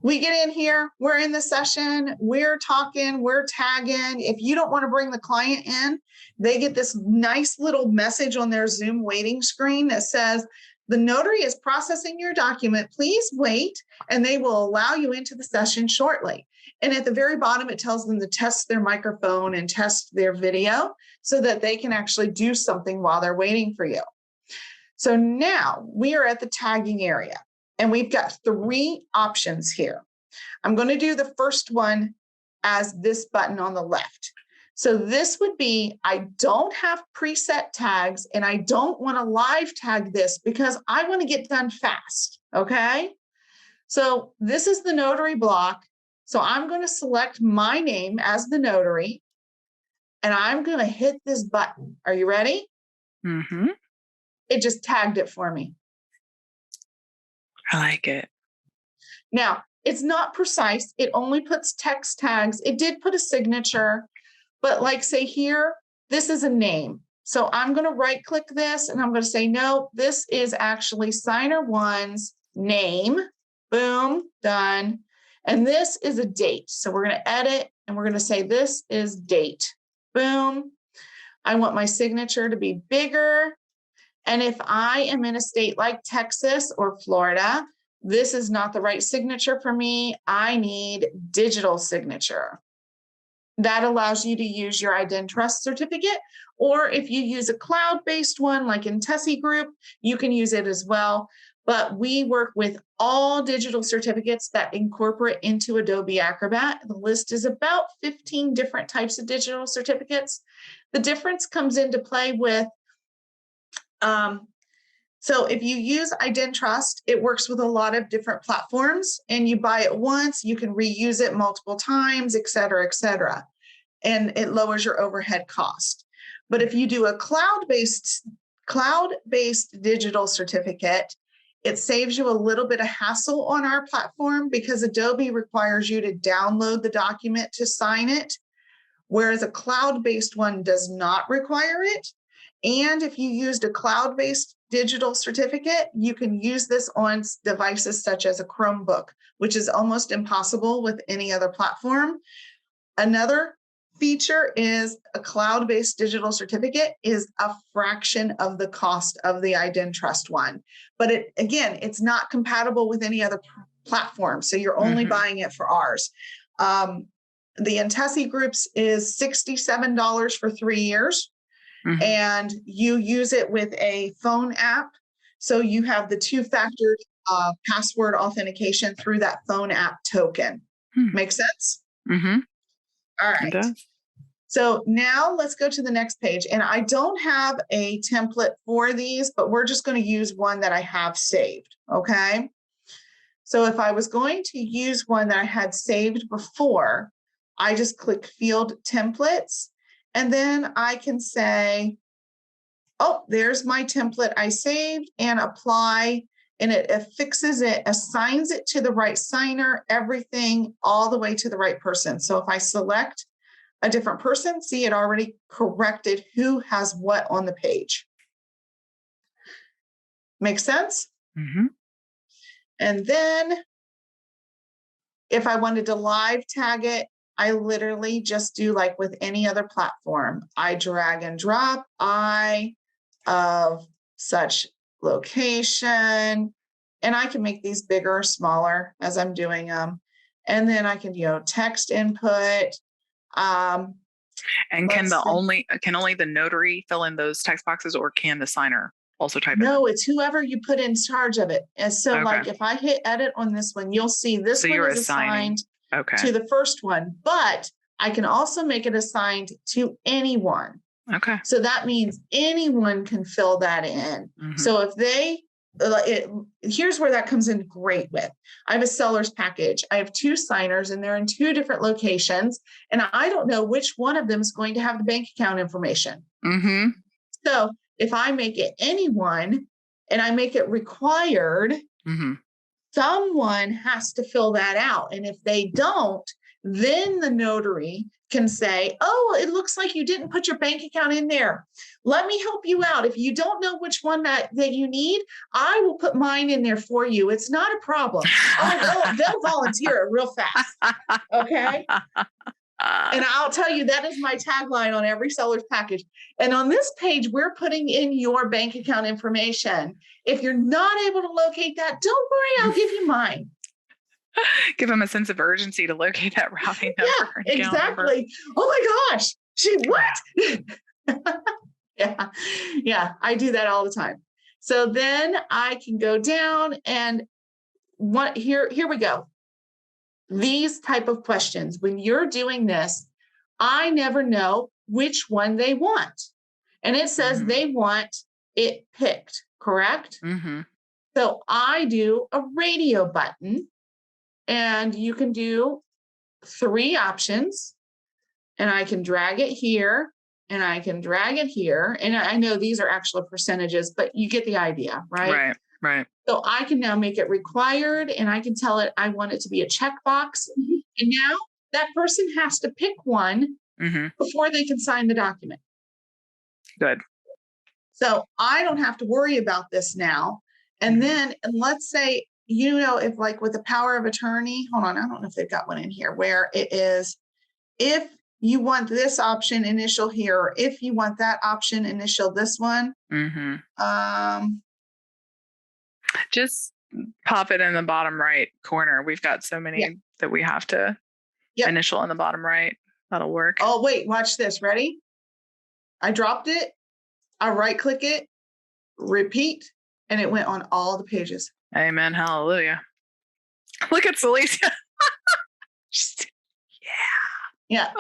B: we get in here, we're in the session, we're talking, we're tagging. If you don't want to bring the client in, they get this nice little message on their Zoom waiting screen that says, the notary is processing your document. Please wait, and they will allow you into the session shortly. And at the very bottom, it tells them to test their microphone and test their video so that they can actually do something while they're waiting for you. So now we are at the tagging area, and we've got 3 options here. I'm going to do the first one as this button on the left. So this would be, I don't have preset tags and I don't want to live tag this because I want to get done fast. Okay. So this is the notary block. So I'm going to select my name as the notary and I'm going to hit this button. Are you ready?
A: Mm-hmm.
B: It just tagged it for me.
A: I like it.
B: Now, it's not precise. It only puts text tags. It did put a signature, but like say here, this is a name. So I'm going to right click this and I'm going to say, no, this is actually signer one's name. Boom, done. And this is a date. So we're going to edit and we're going to say this is date. Boom. I want my signature to be bigger. And if I am in a state like Texas or Florida, this is not the right signature for me. I need digital signature. That allows you to use your IdenTrust certificate, or if you use a cloud-based one like in Tessie Group, you can use it as well. But we work with all digital certificates that incorporate into Adobe Acrobat. The list is about 15 different types of digital certificates. The difference comes into play with so if you use IdenTrust, it works with a lot of different platforms and you buy it once, you can reuse it multiple times, et cetera, and it lowers your overhead cost. But if you do a cloud-based digital certificate, it saves you a little bit of hassle on our platform because Adobe requires you to download the document to sign it, whereas a cloud-based one does not require it. And if you used a cloud-based digital certificate, you can use this on devices such as a Chromebook, which is almost impossible with any other platform. Another feature is a cloud-based digital certificate is a fraction of the cost of the IdenTrust one. But it's not compatible with any other platform. So you're only buying it for ours. The Intessi Groups is $67 for 3 years. Mm-hmm. And you use it with a phone app. So you have the 2-factor password authentication through that phone app token. Make sense?
A: Mm-hmm.
B: All right. So now let's go to the next page. And I don't have a template for these, but we're just going to use one that I have saved. Okay. So if I was going to use one that I had saved before, I just click Field Templates. And then I can say, oh, there's my template I saved and apply. And it affixes it, assigns it to the right signer, everything all the way to the right person. So if I select a different person, see, it already corrected who has what on the page. Make sense?
A: Mm-hmm.
B: And then if I wanted to live tag it, I literally just do like with any other platform. I drag and drop I of such location, and I can make these bigger or smaller as I'm doing them. And then I can, text input.
A: And can only the notary fill in those text boxes, or can the signer also type in?
B: No, it's whoever you put in charge of it. And so like if I hit edit on this one, you'll see this one is assigned to the first one, but I can also make it assigned to anyone.
A: Okay.
B: So that means anyone can fill that in. Mm-hmm. So if here's where that comes in great with. I have a seller's package. I have 2 signers and they're in 2 different locations. And I don't know which one of them is going to have the bank account information.
A: Mm-hmm.
B: So if I make it anyone and I make it required, someone has to fill that out. And if they don't, then the notary can say, oh, it looks like you didn't put your bank account in there. Let me help you out. If you don't know which one that you need, I will put mine in there for you. It's not a problem. Oh, they'll volunteer it real fast. Okay. And I'll tell you, that is my tagline on every seller's package. And on this page, we're putting in your bank account information. If you're not able to locate that, don't worry, I'll give you mine.
A: Give them a sense of urgency to locate that routing number.
B: Yeah, exactly. Number. Oh my gosh, what? Yeah, I do that all the time. So then I can go down and here we go. These type of questions, when you're doing this, I never know which one they want. And it says they want it picked, correct?
A: Mm-hmm.
B: So I do a radio button, and you can do 3 options, and I can drag it here and I can drag it here. And I know these are actual percentages, but you get the idea, right?
A: Right.
B: So I can now make it required, and I can tell it I want it to be a checkbox. And now that person has to pick one before they can sign the document.
A: Good.
B: So I don't have to worry about this now. And then, and let's say, if like with the power of attorney, hold on, I don't know if they've got one in here where it is, if you want this option, initial here, or if you want that option, initial this one.
A: Just pop it in the bottom right corner. We've got so many that we have to initial in the bottom right. That'll work.
B: Oh, wait, watch this. Ready? I dropped it. I right click it, repeat, and it went on all the pages.
A: Amen. Hallelujah. Look at Selecia.
B: Yeah.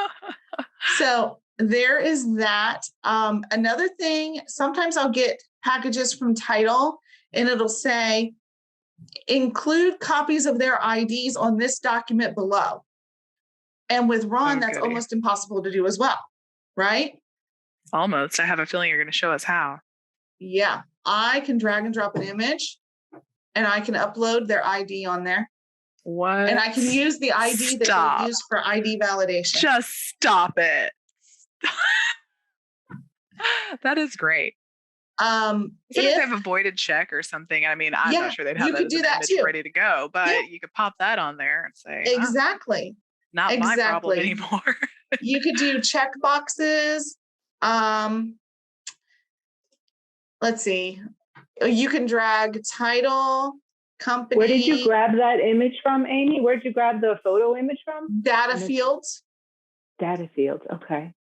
B: So there is that. Another thing, sometimes I'll get packages from Title and it'll say, include copies of their IDs on this document below. And with Ron, that's almost impossible to do as well, right?
A: Almost. I have a feeling you're going to show us how.
B: Yeah. I can drag and drop an image and I can upload their ID on there.
A: What?
B: And I can use the ID that they use for ID validation.
A: Just stop it. That is great. If they have a voided check or something, I mean, I'm not sure they'd have that as an image ready to go, but you could pop that on there and say,
B: exactly.
A: Not my problem anymore.
B: You could do check boxes. Let's see. You can drag title, company.
C: Where did you grab that image from, Amy? Where did you grab the photo image from?
B: Data fields.
C: Data fields. Okay.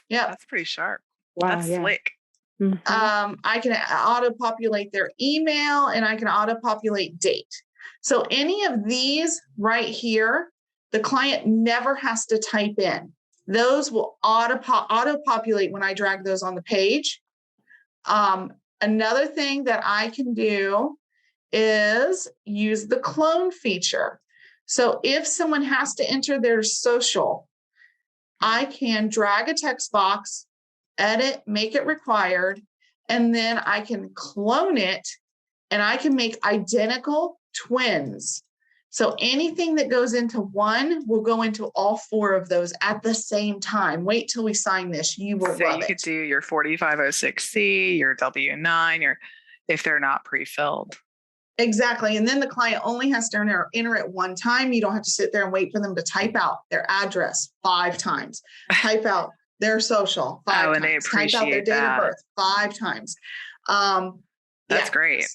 B: Yeah.
A: That's pretty sharp.
C: Wow.
A: That's slick.
B: I can auto-populate their email and I can auto-populate date. So any of these right here, the client never has to type in. Those will auto-populate when I drag those on the page. Another thing that I can do is use the clone feature. So if someone has to enter their social, I can drag a text box, edit, make it required, and then I can clone it and I can make identical twins. So anything that goes into one will go into all four of those at the same time. Wait till we sign this. You will love it. So
A: you could do your 4506C, your W-9, if they're not pre-filled.
B: Exactly. And then the client only has to enter it one time. You don't have to sit there and wait for them to type out their address 5 times, type out their social 5 times,
A: and they appreciate
B: type out their date of birth 5 times.
A: That's great.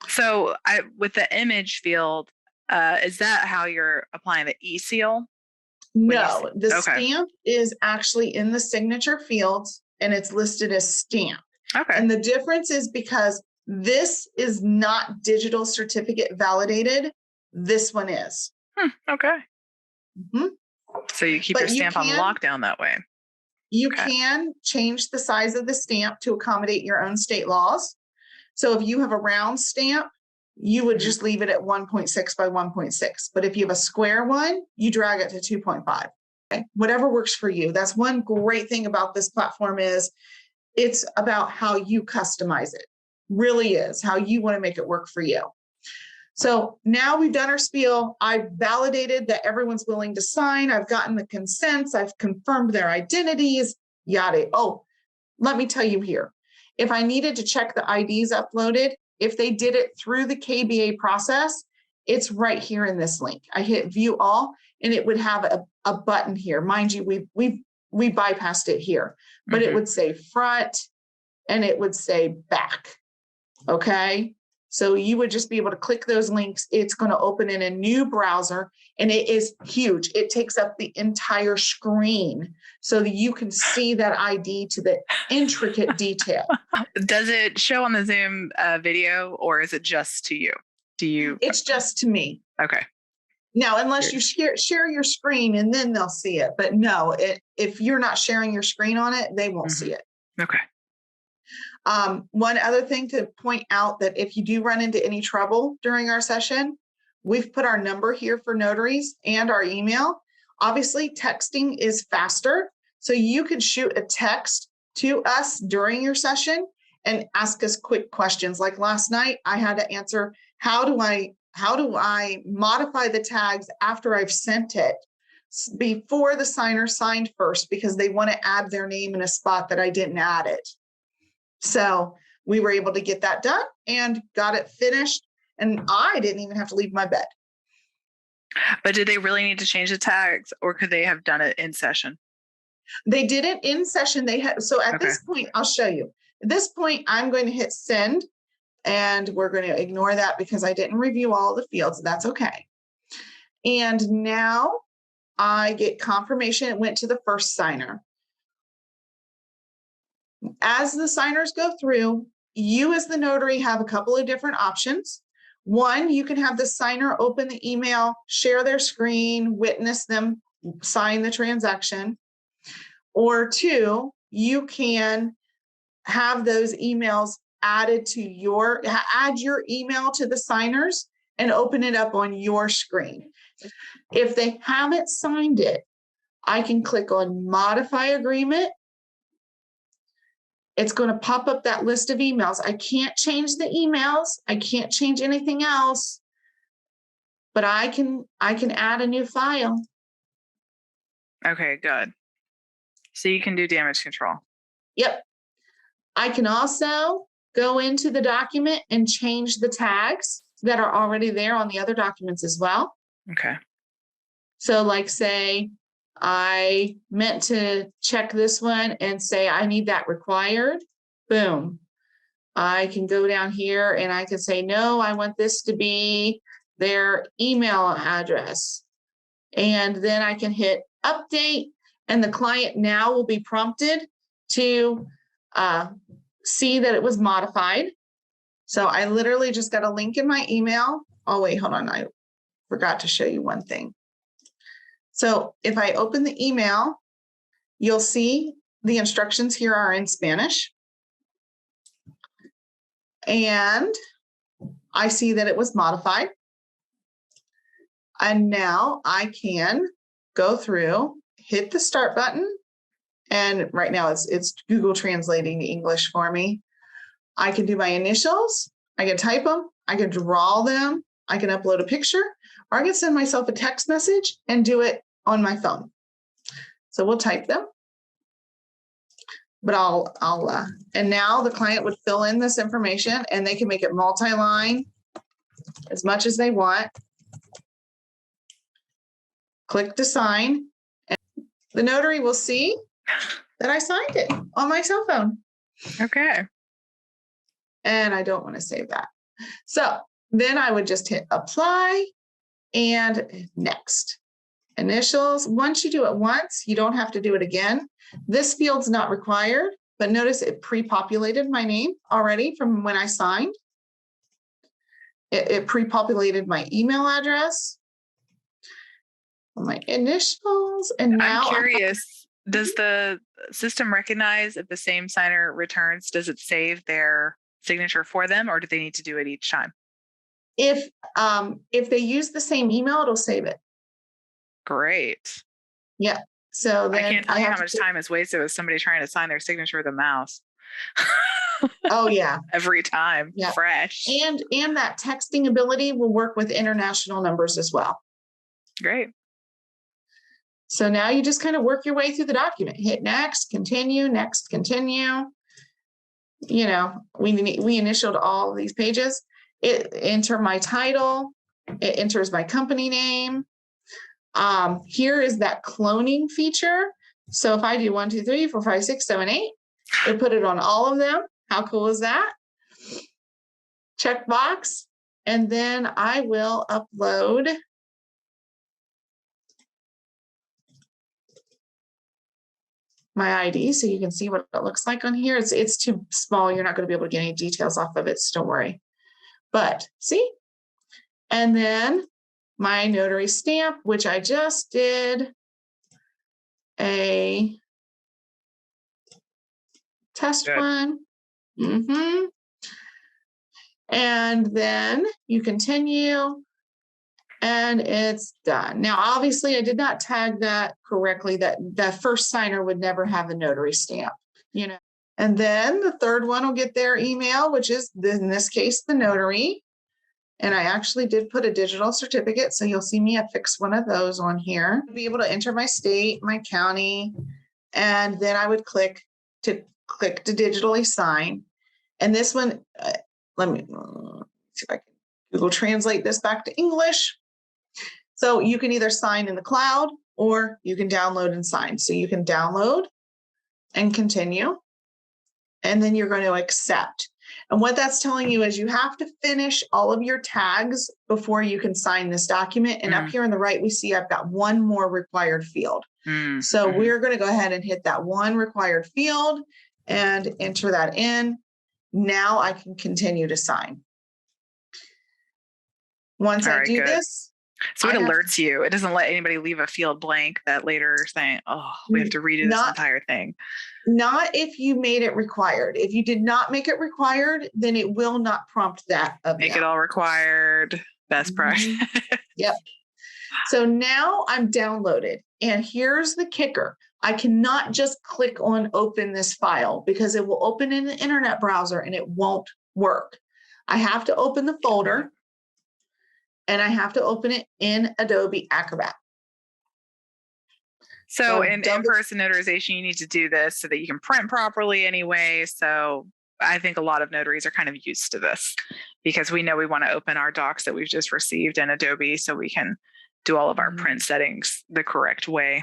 A: So with the image field, is that how you're applying the e-seal?
B: No, the stamp is actually in the signature fields and it's listed as stamp.
A: Okay.
B: And the difference is because this is not digital certificate validated. This one is.
A: Okay. So you keep your stamp on lockdown that way.
B: You can change the size of the stamp to accommodate your own state laws. So if you have a round stamp, you would just leave it at 1.6 by 1.6. But if you have a square one, you drag it to 2.5. Okay? Whatever works for you. That's one great thing about this platform is it's about how you customize it. Really is how you want to make it work for you. So now we've done our spiel. I've validated that everyone's willing to sign. I've gotten the consents. I've confirmed their identities, yada. Oh, let me tell you here. If I needed to check the IDs uploaded, if they did it through the KBA process, it's right here in this link. I hit view all and it would have a button here. Mind you, we bypassed it here, but it would say front and it would say back. Okay. So you would just be able to click those links. It's going to open in a new browser and it is huge. It takes up the entire screen so that you can see that ID to the intricate detail.
A: Does it show on the Zoom video or is it just to you? It's
B: just to me.
A: Okay.
B: Now, unless you share your screen and then they'll see it. But no, if you're not sharing your screen on it, they won't see it.
A: Okay.
B: One other thing to point out that if you do run into any trouble during our session, we've put our number here for notaries and our email. Obviously, texting is faster. So you could shoot a text to us during your session and ask us quick questions. Like last night, I had to answer, how do I modify the tags after I've sent it before the signer signed first, because they want to add their name in a spot that I didn't add it. So we were able to get that done and got it finished. And I didn't even have to leave my bed.
A: But did they really need to change the tags, or could they have done it in session?
B: They did it in session. They had, so at this point, I'll show you. At this point, I'm going to hit send, and we're going to ignore that because I didn't review all the fields. That's okay. And now I get confirmation it went to the first signer. As the signers go through, you as the notary have a couple of different options. One, you can have the signer open the email, share their screen, witness them sign the transaction. Or two, you can have those emails added to add your email to the signers and open it up on your screen. If they haven't signed it, I can click on modify agreement. It's going to pop up that list of emails. I can't change the emails. I can't change anything else, but I can add a new file.
A: Okay, good. So you can do damage control.
B: Yep. I can also go into the document and change the tags that are already there on the other documents as well.
A: Okay.
B: So like say, I meant to check this one and say, I need that required. Boom. I can go down here and I can say, no, I want this to be their email address. And then I can hit update, and the client now will be prompted to see that it was modified. So I literally just got a link in my email. Oh, wait, hold on. I forgot to show you one thing. So if I open the email, you'll see the instructions here are in Spanish. And I see that it was modified. And now I can go through, hit the start button. And right now it's Google translating the English for me. I can do my initials. I can type them. I can draw them. I can upload a picture, or I can send myself a text message and do it on my phone. So we'll type them. But and now the client would fill in this information, and they can make it multi-line as much as they want. Click to sign, and the notary will see that I signed it on my cell phone.
A: Okay.
B: And I don't want to save that. So then I would just hit apply and next. Initials. Once you do it once, you don't have to do it again. This field's not required, but notice it pre-populated my name already from when I signed. It pre-populated my email address, my initials, and now
A: I'm curious, does the system recognize if the same signer returns? Does it save their signature for them, or do they need to do it each time?
B: If they use the same email, it'll save it.
A: Great.
B: Yeah. So then
A: I can't tell you how much time is wasted with somebody trying to sign their signature with a mouse.
B: Oh yeah.
A: Every time.
B: Yeah.
A: Fresh.
B: And that texting ability will work with international numbers as well.
A: Great.
B: So now you just kind of work your way through the document. Hit next, continue, next, continue. You know, we initialed all these pages. Enter my title. It enters my company name. Here is that cloning feature. So if I do 1, 2, 3, 4, 5, 6, 7, 8, it put it on all of them. How cool is that? Check box. And then I will upload my ID so you can see what it looks like on here. It's too small. You're not going to be able to get any details off of it, so don't worry. But see? And then my notary stamp, which I just did a test one. And then you continue. And it's done. Now, obviously, I did not tag that correctly, that the first signer would never have a notary stamp, you know. And then the third one will get their email, which is, in this case, the notary. And I actually did put a digital certificate, so you'll see me affix one of those on here. Be able to enter my state, my county, and then I would click to digitally sign. And this one, let me see if I can Google translate this back to English. So you can either sign in the cloud or you can download and sign. So you can download and continue, and then you're going to accept. And what that's telling you is you have to finish all of your tags before you can sign this document. And up here on the right, we see I've got one more required field. So we're going to go ahead and hit that one required field and enter that in. Now I can continue to sign. Once I do this,
A: so it alerts you. It doesn't let anybody leave a field blank that later saying, oh, we have to redo this entire thing.
B: Not if you made it required. If you did not make it required, then it will not prompt that.
A: Make it all required. Best practice.
B: Yep. So now I'm downloaded. And here's the kicker. I cannot just click on open this file because it will open in the internet browser and it won't work. I have to open the folder. And I have to open it in Adobe Acrobat.
A: So in in-person notarization, you need to do this so that you can print properly anyway. So I think a lot of notaries are kind of used to this because we know we want to open our docs that we've just received in Adobe so we can do all of our print settings the correct way.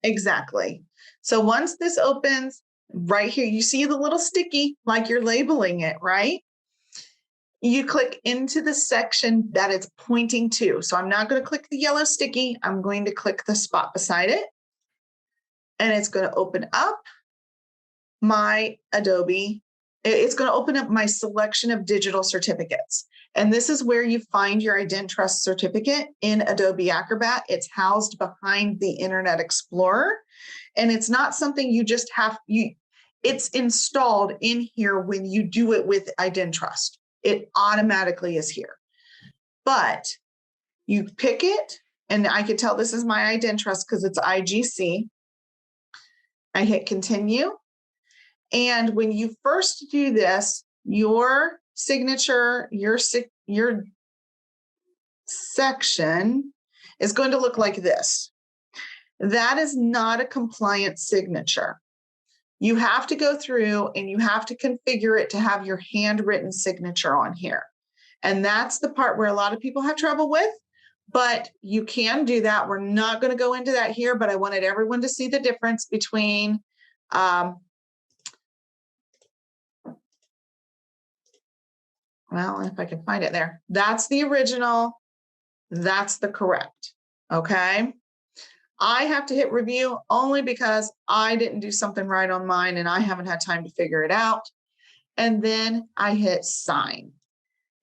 B: Exactly. So once this opens, right here, you see the little sticky, like you're labeling it, right? You click into the section that it's pointing to. So I'm not going to click the yellow sticky. I'm going to click the spot beside it. And it's going to open up my Adobe. It's going to open up my selection of digital certificates. And this is where you find your IdenTrust certificate in Adobe Acrobat. It's housed behind the Internet Explorer. And it's not something you just have, it's installed in here when you do it with IdenTrust. It automatically is here. But you pick it, and I could tell this is my IdenTrust because it's IGC. I hit continue. And when you first do this, your signature, your section is going to look like this. That is not a compliant signature. You have to go through and you have to configure it to have your handwritten signature on here. And that's the part where a lot of people have trouble with, but you can do that. We're not going to go into that here, but I wanted everyone to see the difference between well, if I can find it there, that's the original, that's the correct, okay? I have to hit review only because I didn't do something right on mine and I haven't had time to figure it out. And then I hit sign.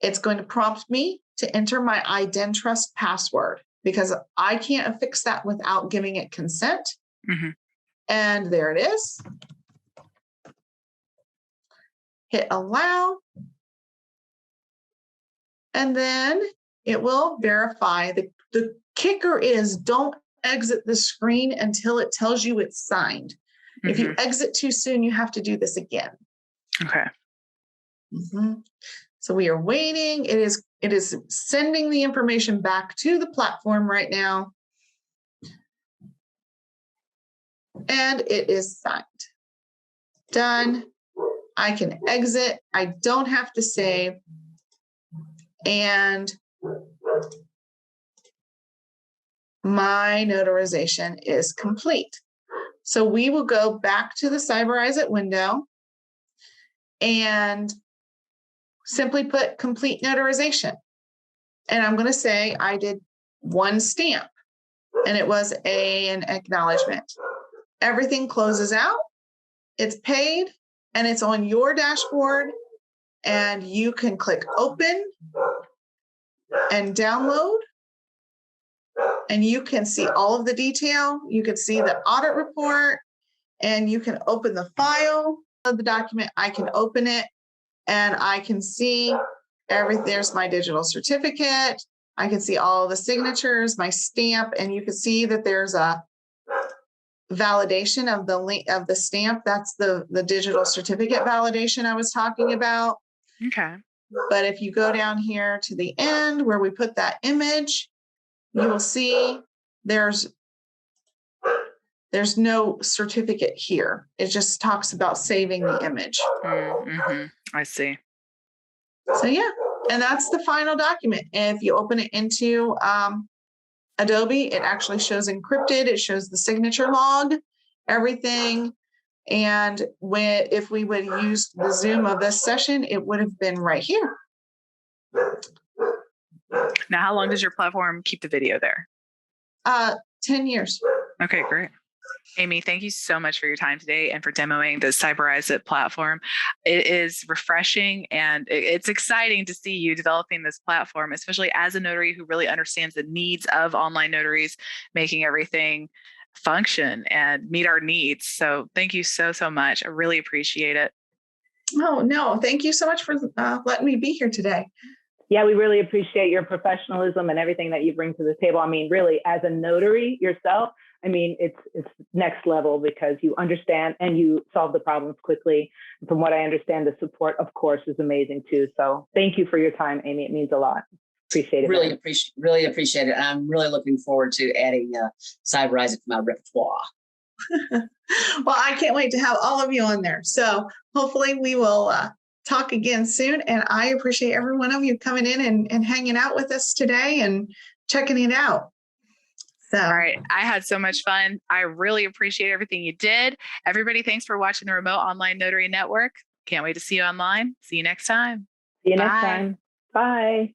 B: It's going to prompt me to enter my IdenTrust password because I can't affix that without giving it consent. And there it is. Hit allow. And then it will verify. The kicker is don't exit the screen until it tells you it's signed. If you exit too soon, you have to do this again.
A: Okay.
B: So we are waiting. It is sending the information back to the platform right now. And it is signed. Done. I can exit. I don't have to save. And my notarization is complete. So we will go back to the Cyberize It window and simply put complete notarization. And I'm going to say I did one stamp and it was an acknowledgement. Everything closes out. It's paid and it's on your dashboard and you can click open and download. And you can see all of the detail. You can see the audit report and you can open the file of the document. I can open it and I can see everything. There's my digital certificate. I can see all the signatures, my stamp, and you can see that there's a validation of the link of the stamp. That's the digital certificate validation I was talking about.
A: Okay.
B: But if you go down here to the end where we put that image, you will see there's no certificate here. It just talks about saving the image.
A: Mm-hmm. I see.
B: So yeah, and that's the final document. And if you open it into Adobe, it actually shows encrypted. It shows the signature log, everything. And if we would use the Zoom of this session, it would have been right here.
A: Now, how long does your platform keep the video there?
B: 10 years.
A: Okay, great. Amy, thank you so much for your time today and for demoing the Cyberize It platform. It is refreshing and it's exciting to see you developing this platform, especially as a notary who really understands the needs of online notaries, making everything function and meet our needs. So thank you so much. I really appreciate it.
B: Oh, no, thank you so much for letting me be here today.
C: Yeah, we really appreciate your professionalism and everything that you bring to the table. I mean, really, as a notary yourself, I mean, it's next level because you understand and you solve the problems quickly. And from what I understand, the support, of course, is amazing too. So thank you for your time, Amy. It means a lot. Appreciate it.
D: Really appreciate it. I'm really looking forward to adding Cyberize It to my repertoire.
B: Well, I can't wait to have all of you on there. So hopefully we will talk again soon. And I appreciate every one of you coming in and hanging out with us today and checking it out. So.
A: All right. I had so much fun. I really appreciate everything you did. Everybody, thanks for watching the Remote Online Notary Network. Can't wait to see you online. See you next time.
C: See you next time. Bye.